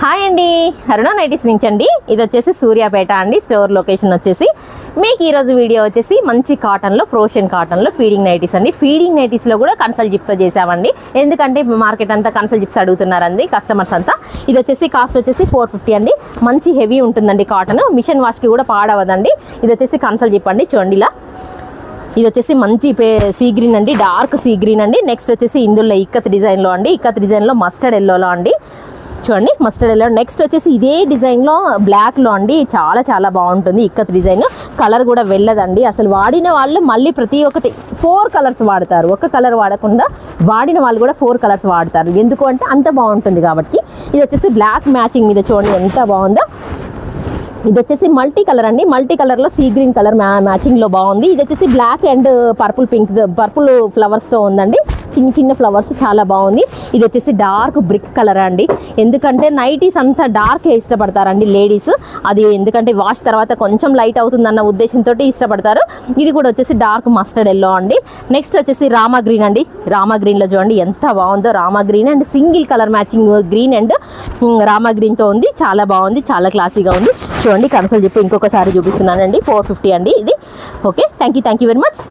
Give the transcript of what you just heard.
Hi అండి, అరుణ nighties నుంచి అండి. ఇది వచ్చేసి సూర్యాపేట అండి. స్టోర్ లొకేషన్ వచ్చేసి మీకు ఈరోజు వీడియో వచ్చేసి మంచి కాటన్లో, ప్రోషన్ కాటన్లో ఫీడింగ్ నైటీస్ అండి. ఫీడింగ్ నైటీస్లో కూడా కన్సల్ జిప్తో చేసామండి. ఎందుకంటే మార్కెట్ అంతా కన్సల్ జిప్స్ అడుగుతున్నారండి కస్టమర్స్ అంతా. ఇది వచ్చేసి కాస్ట్ వచ్చేసి 450 అండి. మంచి హెవీ ఉంటుందండి కాటన్. మిషన్ వాష్కి కూడా పాడవదండి. ఇది వచ్చేసి కన్సల్ జిప్ అండి. చూడండి ఇలా. ఇది వచ్చేసి మంచి సీ గ్రీన్ అండి, డార్క్ సీ గ్రీన్ అండి. నెక్స్ట్ వచ్చేసి ఇందులో ఇక్కత్ డిజైన్లో అండి. ఇక్కత్ డిజైన్లో మస్టర్డ్ ఎల్లోలో అండి. చూడండి మస్టర్డ్ ఎల్లో. నెక్స్ట్ వచ్చేసి ఇదే డిజైన్లో బ్లాక్లో అండి. చాలా చాలా బాగుంటుంది ఇక్కత్ డిజైన్. కలర్ కూడా వెళ్ళదండి. అసలు వాడిన వాళ్ళు మళ్ళీ ప్రతి ఒక్కటి 4 కలర్స్ వాడతారు. ఒక కలర్ వాడకుండా వాడిన వాళ్ళు కూడా 4 కలర్స్ వాడతారు. ఎందుకు అంటే అంత బాగుంటుంది కాబట్టి. ఇది వచ్చేసి బ్లాక్ మ్యాచింగ్ మీద చూడండి ఎంత బాగుందో. ఇది వచ్చేసి మల్టీ కలర్ అండి. మల్టీ కలర్లో సీ గ్రీన్ కలర్ మ్యాచింగ్లో బాగుంది. ఇది వచ్చేసి black and purple pink, purple ఫ్లవర్స్తో ఉందండి. చిన్న చిన్న ఫ్లవర్స్ చాలా బాగుంది. ఇది వచ్చేసి డార్క్ బ్రిక్ కలర్ అండి. ఎందుకంటే నైటీస్ అంతా డార్క్ ఇష్టపడతారండి లేడీస్. అది ఎందుకంటే వాష్ తర్వాత కొంచెం లైట్ అవుతుందన్న ఉద్దేశంతో ఇష్టపడతారు. ఇది కూడా వచ్చేసి డార్క్ మస్టర్డ్ ఎల్లో అండి. నెక్స్ట్ వచ్చేసి రామా గ్రీన్ అండి. రామా గ్రీన్లో చూడండి ఎంత బాగుందో. Rama green and single colour matching green and Rama గ్రీన్తో ఉంది. చాలా బాగుంది, చాలా క్లాసీగా ఉంది. చూడండి కన్సల్ చెప్పి ఇంకొకసారి చూపిస్తున్నానండి. 450 అండి ఇది. Okay, thank you very much.